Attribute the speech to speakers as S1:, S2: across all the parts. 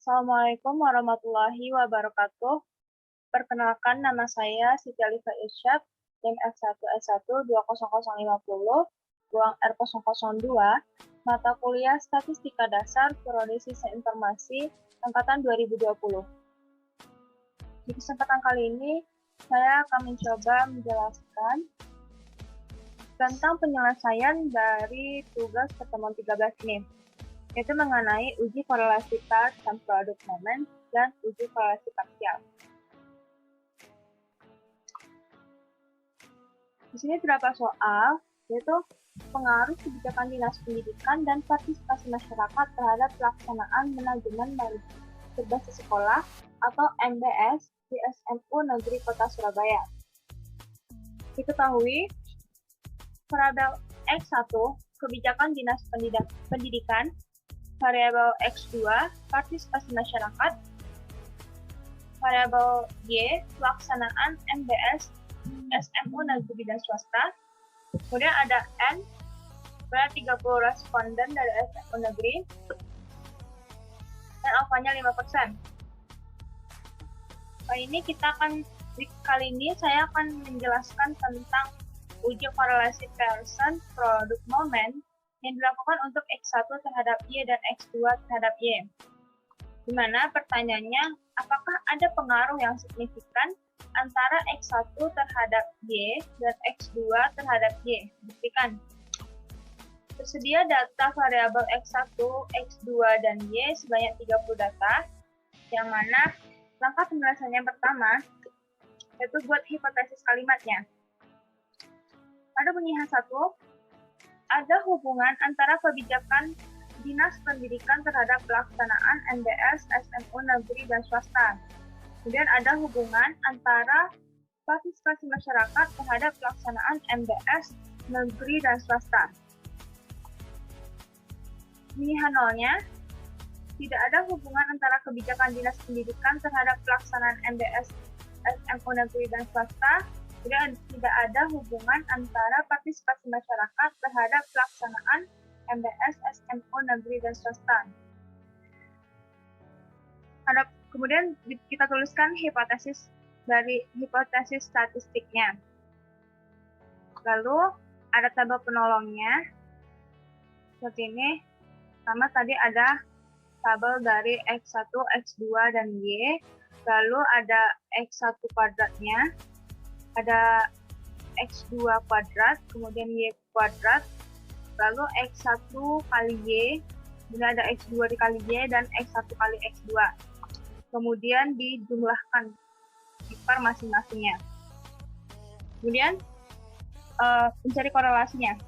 S1: Assalamualaikum warahmatullahi wabarakatuh. Perkenalkan, nama saya Siti Alifa Irsyad, NIM F1S1 20050, ruang R002, mata kuliah Statistika Dasar, Prodi Sistem Informasi, Angkatan 2020. Di kesempatan kali ini, saya akan mencoba menjelaskan tentang penyelesaian dari tugas pertemuan 13 ini, yaitu mengenai uji korelasi task dan produk momen dan uji korelasi parsial. Di sini terdapat soal, yaitu pengaruh kebijakan Dinas Pendidikan dan partisipasi masyarakat terhadap pelaksanaan manajemen berbasis sekolah atau MBS di SMU Negeri Kota Surabaya. Diketahui, variabel X1, kebijakan Dinas Pendidikan, variabel X2, partisipasi masyarakat, variabel Y, pelaksanaan MBS SMU Negeri dan Swasta, kemudian ada N, berarti 30 responden dari SMU Negeri, dan alfanya 5%. Kali ini saya akan menjelaskan tentang uji korelasi Pearson produk momen yang dilakukan untuk X1 terhadap Y dan X2 terhadap Y. Di mana pertanyaannya, apakah ada pengaruh yang signifikan antara X1 terhadap Y dan X2 terhadap Y? Buktikan. Tersedia data variabel X1, X2, dan Y sebanyak 30 data, yang mana langkah penyelesaian yang pertama, yaitu buat hipotesis kalimatnya. Pada bunyi H1, ada hubungan antara kebijakan Dinas Pendidikan terhadap pelaksanaan MBS SMU Negeri dan Swasta. Kemudian ada hubungan antara partisipasi masyarakat terhadap pelaksanaan MBS Negeri dan Swasta. Bunyi H0-nya, tidak ada hubungan antara kebijakan Dinas Pendidikan terhadap pelaksanaan MBS SMU Negeri dan Swasta. Kemudian tidak ada hubungan antara partisipasi masyarakat terhadap pelaksanaan MBS SMU Negeri dan Swasta. Kemudian kita tuliskan hipotesis statistiknya. Lalu ada tabel penolongnya seperti ini. Pertama tadi ada tabel dari X1, X2, dan Y. Lalu ada X1 kuadratnya, ada X2 kuadrat, kemudian Y kuadrat, lalu X1 kali Y, kemudian ada X2 dikali Y, dan X1 kali X2. Kemudian dijumlahkan ipar masing-masingnya. Kemudian mencari korelasinya.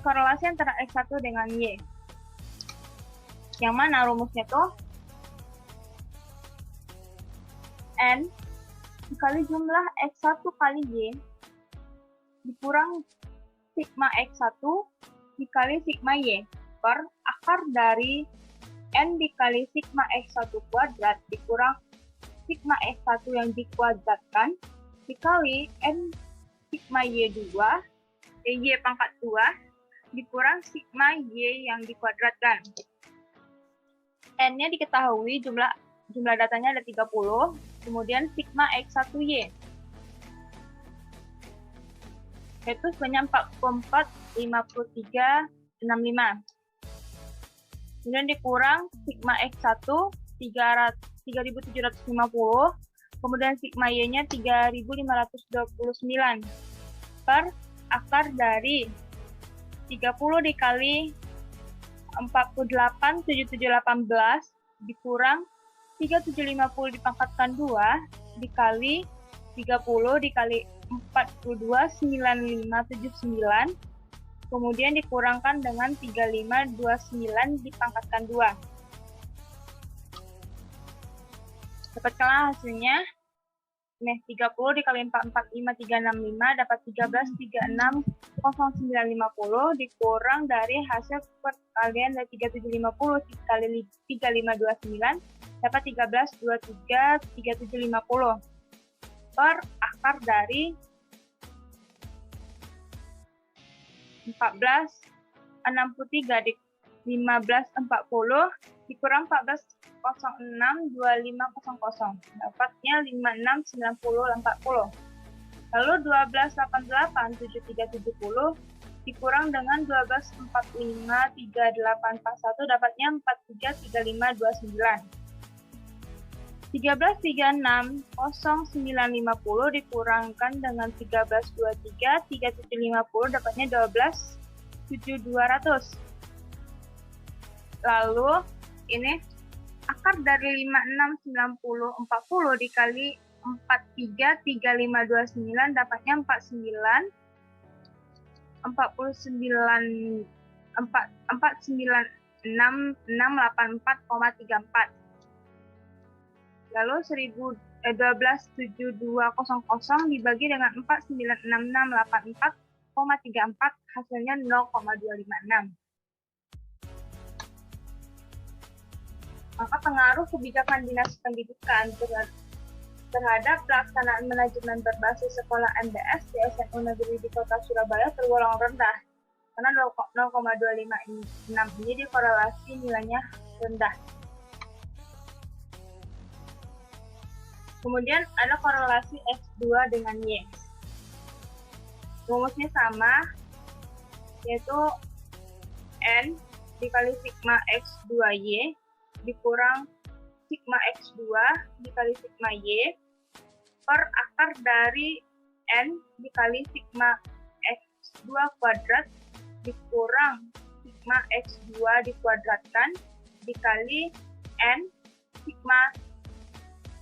S1: Korelasi antara X1 dengan Y. Yang mana rumusnya tuh? N dikali jumlah X1 kali Y dikurang sigma X1 dikali sigma Y per akar dari N dikali sigma X1 kuadrat dikurang sigma X1 yang dikuadratkan dikali N sigma Y2 Y pangkat 2 dikurang sigma Y yang dikuadratkan. N-nya diketahui, jumlah datanya ada 30, kemudian sigma X1Y yaitu sebanyak 44,5365. Kemudian dikurang sigma X1 3750, kemudian sigma Y-nya 3529 per akar dari 30 dikali 487718 dikurang 3750 dipangkatkan 2 dikali 30 dikali 429579, kemudian dikurangkan dengan 3529 dipangkatkan 2. Dapatkanlah hasilnya. Nih, 30 dikali 445365 dapat 13360950 dikurang dari hasil perkalian dari 3750 dikali 3529 dapat 13233750 per akar dari 1463 1540 dikurang 1406 2500 dapatnya 569080. Lalu 1288 7370 dikurang dengan 1245 3841 dapatnya 433529. 1336 0950 dikurangkan dengan 1323 3750 dapatnya 127200. Lalu ini akar dari 569040 dikali 433529 dapatnya 49664,34. Lalu 127200 dibagi dengan 49664,34 hasilnya 0,256. Maka pengaruh kebijakan Dinas Pendidikan terhadap pelaksanaan manajemen berbasis sekolah MBS di SMU Negeri di Kota Surabaya tergolong rendah, karena 0,256 ini dikorelasi nilainya rendah. Kemudian ada korelasi X2 dengan Y. Rumusnya sama, yaitu N dikali sigma X2Y dikurang sigma X2 dikali sigma Y per akar dari N dikali sigma X2 kuadrat dikurang sigma X2 dikuadratkan dikali N sigma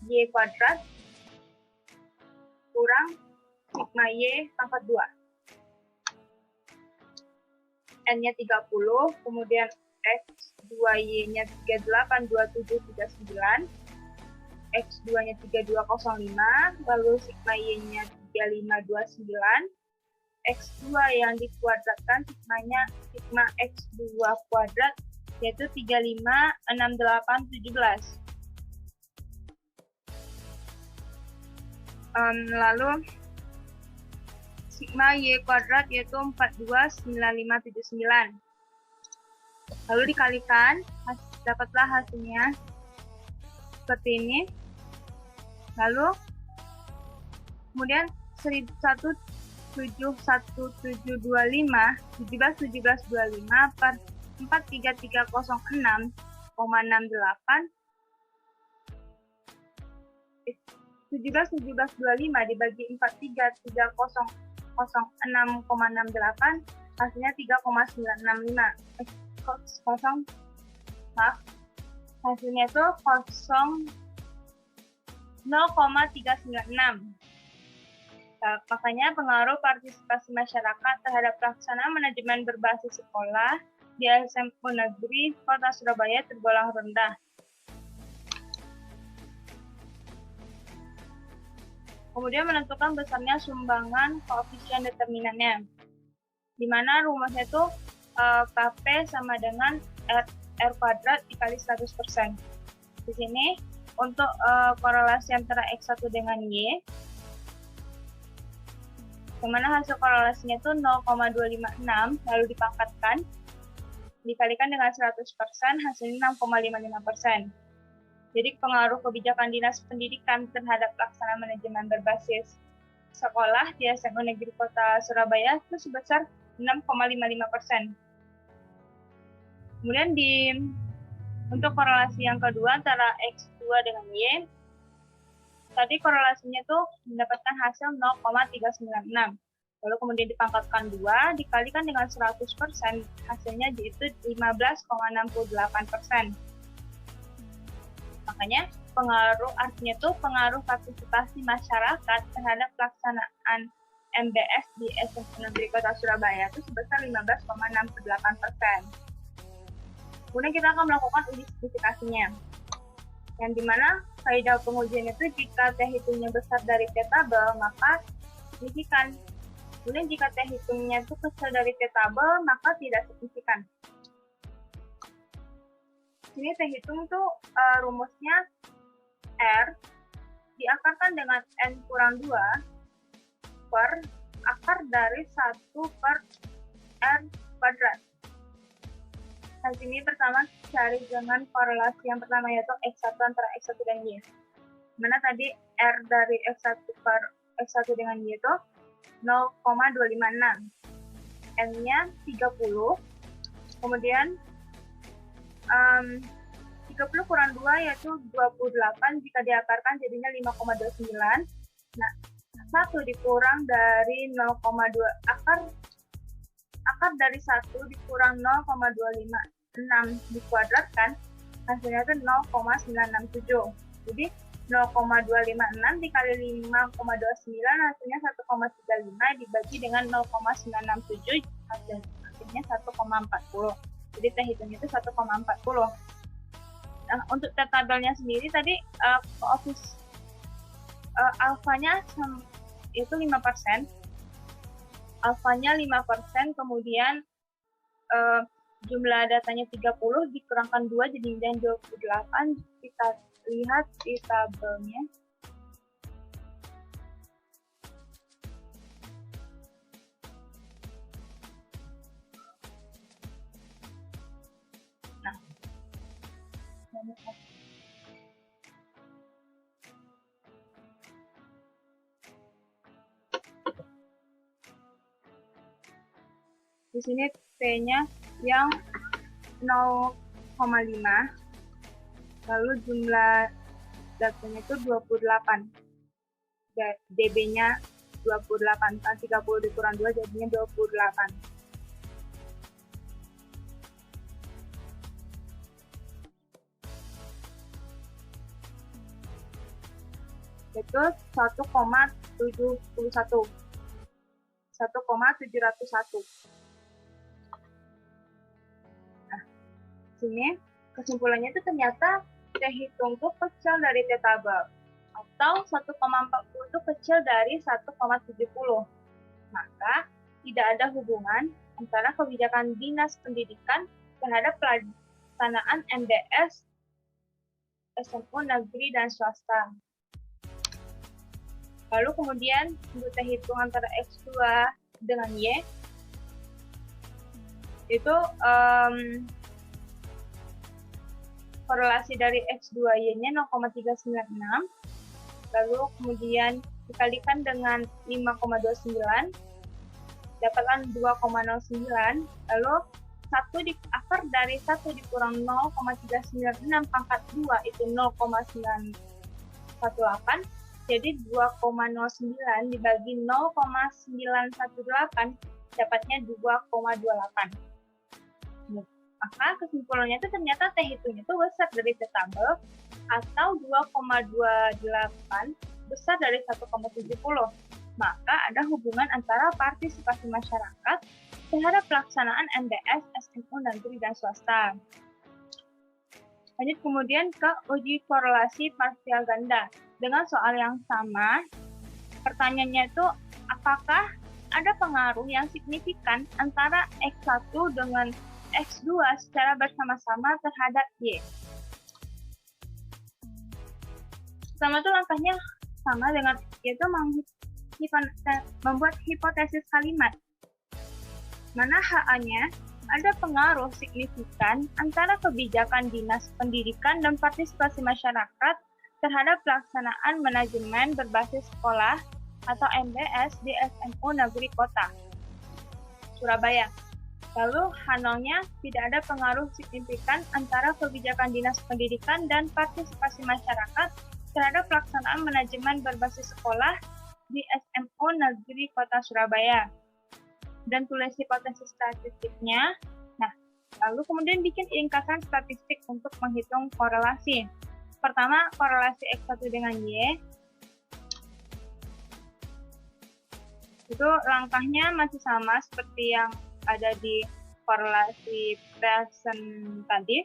S1: Y kuadrat kurang sigma Y pangkat 2. N-nya 30, kemudian X2Y-nya 382739, X2-nya 3205, lalu sigma Y-nya 3529, X2 yang dikuadratkan sigma X2 kuadrat yaitu 356817. Lalu sigma Y kuadrat yaitu 429579. Lalu dikalikan, dapatlah hasilnya seperti ini. Lalu kemudian 1171725 per 43306,68 171725 dibagi 43306,68 hasilnya 3,965. Hasilnya itu 0,396. Makanya pengaruh partisipasi masyarakat terhadap pelaksanaan manajemen berbasis sekolah di SMU Negeri Kota Surabaya tergolong rendah. Kemudian menentukan besarnya sumbangan koefisien determinannya, di mana rumusnya itu KP sama dengan R kuadrat dikali 100%. Di sini untuk korelasi antara X1 dengan Y, di mana hasil korelasinya itu 0,256, lalu dipangkatkan, dikalikan dengan 100%, hasilnya 6,55%. Jadi pengaruh kebijakan Dinas Pendidikan terhadap pelaksanaan manajemen berbasis sekolah di SMU Negeri Kota Surabaya itu sebesar 6,55%. Kemudian untuk korelasi yang kedua antara X2 dengan Y, tadi korelasinya tuh mendapatkan hasil 0,396. Lalu kemudian dipangkatkan 2, dikalikan dengan 100%, hasilnya yaitu 15,68%. Makanya artinya tuh pengaruh partisipasi masyarakat terhadap pelaksanaan MBS di SMU Negeri Kota Surabaya itu sebesar 15,68%. Kemudian kita akan melakukan uji signifikasinya, yang dimana kaidah pengujian itu jika T hitungnya besar dari T tabel maka signifikan. Kemudian jika T hitungnya itu kecil dari T tabel maka tidak signifikan. Sini T hitung tuh rumusnya R diakarkan dengan N kurang 2 per akar dari 1 per R kuadrat. Di sini pertama cari dengan korelasi yang pertama yaitu X1 antara X1 dan Y. Mana tadi R dari X1 per X1 dengan Y itu 0,256. N-nya 30. Kemudian 30 kurang 2 yaitu 28, jika diakarkan jadinya 5,29. Nah, 1 dikurang dari 0,2, akar dari 1 dikurang 0,256 dikuadratkan, hasilnya itu 0,967. Jadi 0,256 dikali 5,29 hasilnya 1,35 dibagi dengan 0,967 hasilnya 1,40. Jadi T hitungnya itu 1,40. Nah, untuk T tabelnya sendiri tadi alfanya itu 5%. Alfanya 5%, kemudian jumlah datanya 30 dikurangkan 2 jadi 28. Kita lihat di tabelnya. Nah, di sini T-nya yang 0,5, lalu jumlah datanya itu 28, dB-nya 28, 30 dikurang 2 jadinya 28. Itu 1,701. 1,701. Nah, sini kesimpulannya itu ternyata T hitung itu kecil dari T tabel, atau 1,40 itu kecil dari 1,70. Maka tidak ada hubungan antara kebijakan Dinas Pendidikan terhadap pelaksanaan MDS SMU negeri dan swasta. Lalu kemudian untuk T hitung antara X2 dengan Y itu korelasi dari X2Y-nya 0,396, lalu kemudian dikalikan dengan 5,29 dapatkan 2,09, lalu akar dari 1 dikurang 0,396 pangkat 2 itu 0,918, jadi 2,09 dibagi 0,918 dapatnya 2,28. Maka kesimpulannya itu ternyata T hitungnya itu besar dari T tabel atau 2,28 besar dari 1,70. Maka ada hubungan antara partisipasi masyarakat terhadap pelaksanaan MDS SMU negeri dan swasta. Lanjut kemudian ke uji korelasi parsial ganda. Dengan soal yang sama, pertanyaannya itu apakah ada pengaruh yang signifikan antara X1 dengan X2 secara bersama-sama terhadap Y. Pertama itu langkahnya sama dengan yaitu membuat hipotesis kalimat. Mana HA-nya ada pengaruh signifikan antara kebijakan Dinas Pendidikan dan partisipasi masyarakat terhadap pelaksanaan manajemen berbasis sekolah atau MBS di SMU Negeri Kota Surabaya. Lalu H0-nya tidak ada pengaruh signifikan antara kebijakan Dinas Pendidikan dan partisipasi masyarakat terhadap pelaksanaan manajemen berbasis sekolah di SMU Negeri Kota Surabaya. Dan tulis hipotesis statistiknya. Nah, lalu kemudian bikin ringkasan statistik untuk menghitung korelasi. Pertama, korelasi X1 dengan Y. Itu langkahnya masih sama seperti yang ada di korelasi Pearson tadi.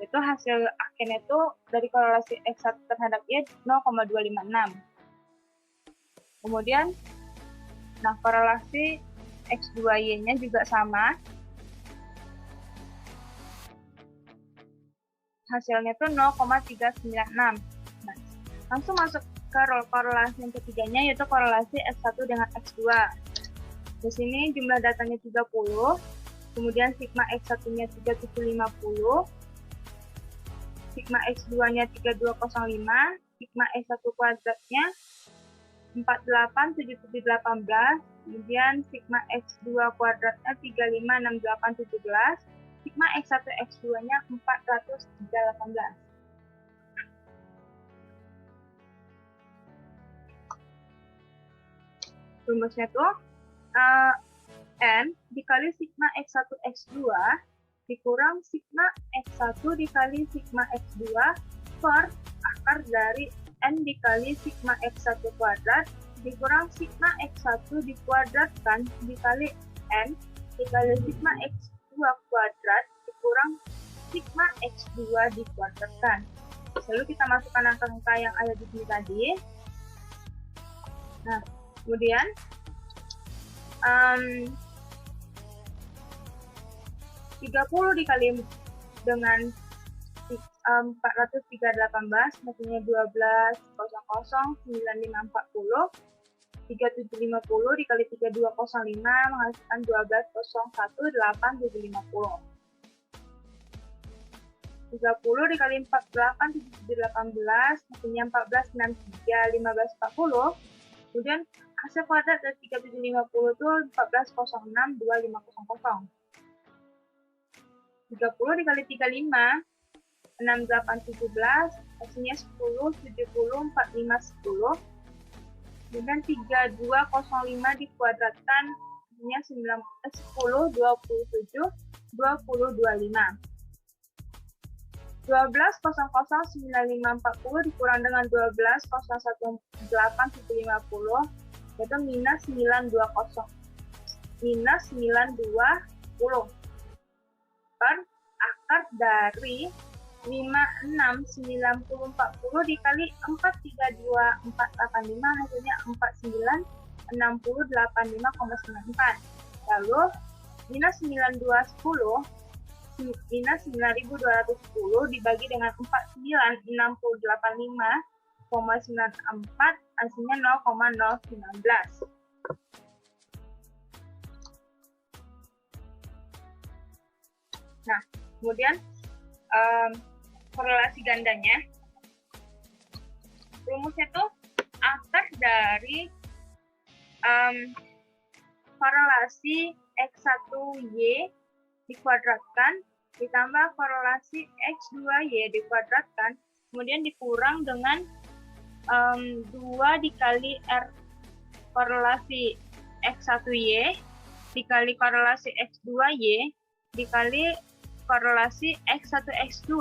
S1: Itu hasil akhirnya itu dari korelasi X1 terhadap Y 0,256. Kemudian nah, korelasi X2Y-nya juga sama. Hasilnya itu 0,396. Nah, langsung masuk ke korelasi yang ketiganya, yaitu korelasi X1 dengan X2. Di sini jumlah datanya 30. kemudian sigma X1-nya 3750, sigma X2-nya 3205, sigma X1 kuadratnya 487718, kemudian sigma X2 kuadratnya 356817, sigma X1 X2-nya 4318. Rumusnya tuh N dikali sigma X1 X2 dikurang sigma X1 dikali sigma X2 per akar dari N dikali sigma X1 kuadrat dikurang sigma X1 dikuadratkan dikali N dikali sigma X2 kuadrat dikurang sigma X2 dikuadratkan. Lalu kita masukkan angka-angka yang ada di sini tadi. Nah, kemudian 30 dikali dengan 418 maksudnya 1200 9540, 3750 dikali 3205 menghasilkan 12018 750. 30 dikali 48 7718 maksudnya 1463 1540, kemudian hasil kuadrat dari 3750 itu 1406 2500. 30 dikali 35 6817 hasilnya 10 70 45 10, kemudian 3205 dikuadratkan hasilnya 10 27 20 25. 12.00.9540 dikurang dengan 12.018.750 yaitu minus 920 per akar dari 569040 dikali 432485 hasilnya 496085,94. Lalu minus 9210 minus 9210 dibagi dengan 496085,94 hasilnya 0,019. Nah, kemudian korelasi gandanya, rumusnya tuh akar dari korelasi X1Y dikuadratkan ditambah korelasi X2Y dikuadratkan, kemudian dikurang dengan 2 dikali R korelasi X1Y dikali korelasi X2Y dikali korelasi X1 X2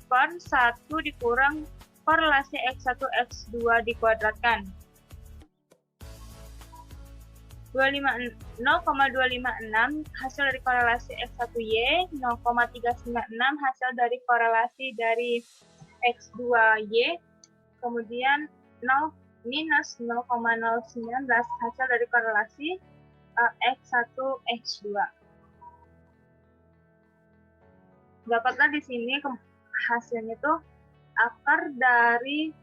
S1: per 1 dikurang korelasi X1 X2 dikuadratkan. 0,256 hasil dari korelasi X1Y, 0,396 hasil dari korelasi dari X2Y, kemudian minus 0,019 hasil dari korelasi X1 X2. Dapatlah di sini hasilnya tuh akar dari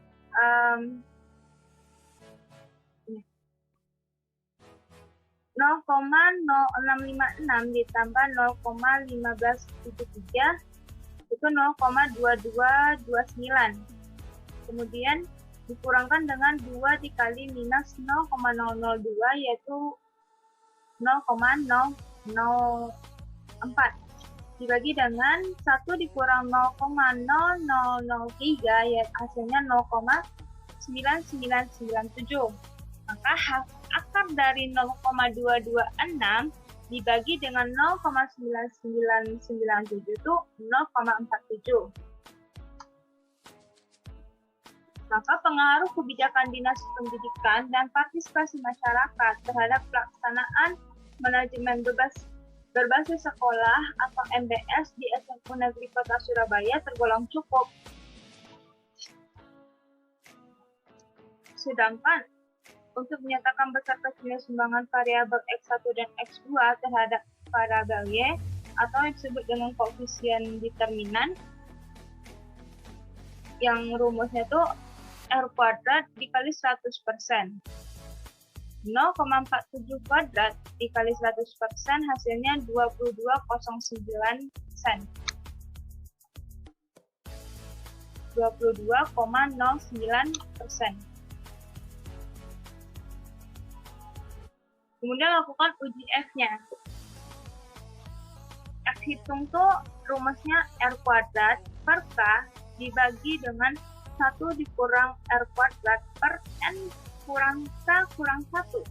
S1: 0,0656 ditambah 0,1573 itu 0,2229. Kemudian dikurangkan dengan 2 dikali minus 0,002 yaitu 0,004. Dibagi dengan 1 dikurang 0,0003 yaitu hasilnya 0,9997. Maka akar dari 0,226 dibagi dengan 0,9997 itu 0,47. Maka pengaruh kebijakan Dinas Pendidikan dan partisipasi masyarakat terhadap pelaksanaan manajemen berbasis sekolah atau MBS di SMU Negeri Kota Surabaya tergolong cukup. Sedangkan untuk menyatakan besar kecilnya sumbangan variabel X1 dan X2 terhadap variabel Y atau yang disebut dengan koefisien determinan, yang rumusnya itu R kuadrat dikali 100%. 0,47 kuadrat dikali 100% hasilnya 22,09 sen. 22,09%. Kemudian lakukan uji F-nya. F hitung tuh rumusnya R kuadrat per K dibagi dengan 1 dikurang R kuadrat per N kurang K kurang 1.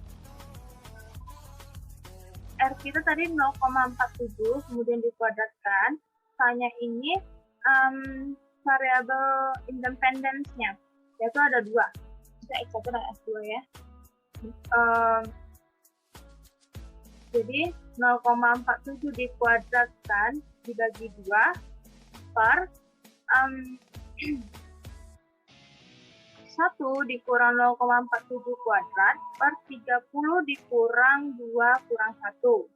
S1: R kita tadi 0,47, kemudian dikuadratkan. K-nya ini variabel independence-nya, yaitu ada 2. Bisa X1 dan X2 ya. Jadi 0,47 dikuadratkan dibagi 2 per 1 dikurang 0,47 kuadrat per 30 dikurang 2 kurang 1.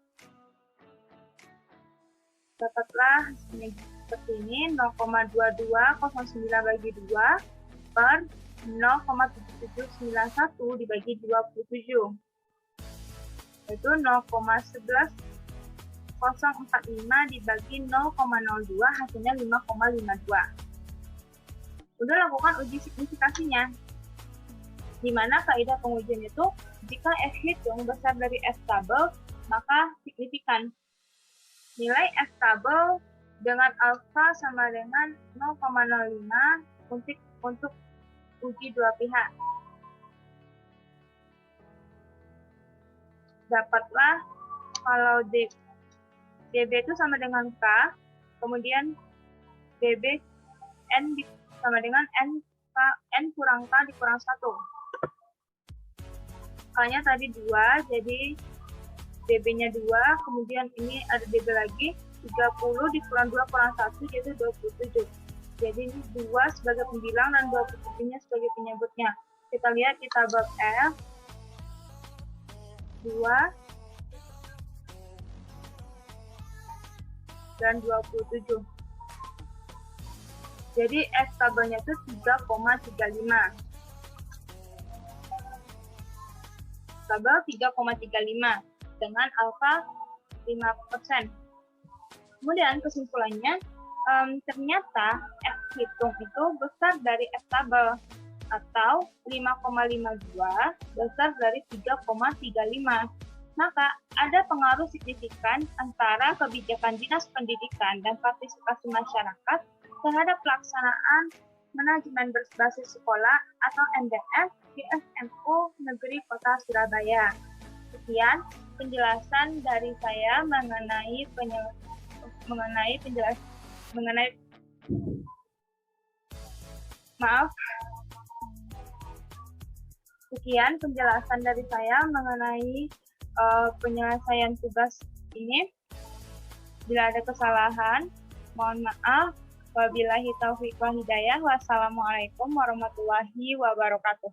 S1: Dapatlah hasilnya seperti ini, 0,2209 bagi 2 per 0,7791 dibagi 27. Yaitu 0,11045 dibagi 0,02 hasilnya 5,52. Udah lakukan uji signifikasinya, di mana kaidah pengujian itu jika F hitung besar dari F tabel maka signifikan. Nilai F tabel dengan alfa sama dengan 0,05 untuk uji dua pihak. Dapatlah kalau dB itu sama dengan K, kemudian dB N sama dengan N kurang K dikurang 1. K-nya tadi 2, jadi dB-nya 2, kemudian ini ada dB lagi, 30 dikurang 2 kurang 1, yaitu 27. Jadi ini 2 sebagai pembilang dan 27-nya sebagai penyebutnya. Kita lihat di tabel F, 2 dan 27. Jadi F tabelnya itu 3,35. Tabel 3,35 dengan alfa 5%. Kemudian kesimpulannya, ternyata F hitung itu besar dari F tabel atau 5,52 besar dari 3,35. Maka ada pengaruh signifikan antara kebijakan Dinas Pendidikan dan partisipasi masyarakat terhadap pelaksanaan manajemen berbasis sekolah atau MBS di SMU Negeri Kota Surabaya. Sekian penjelasan dari saya mengenai Sekian penjelasan dari saya mengenai penyelesaian tugas ini. Bila ada kesalahan, mohon maaf. Wabillahi taufiq wal hidayah. Wassalamualaikum warahmatullahi wabarakatuh.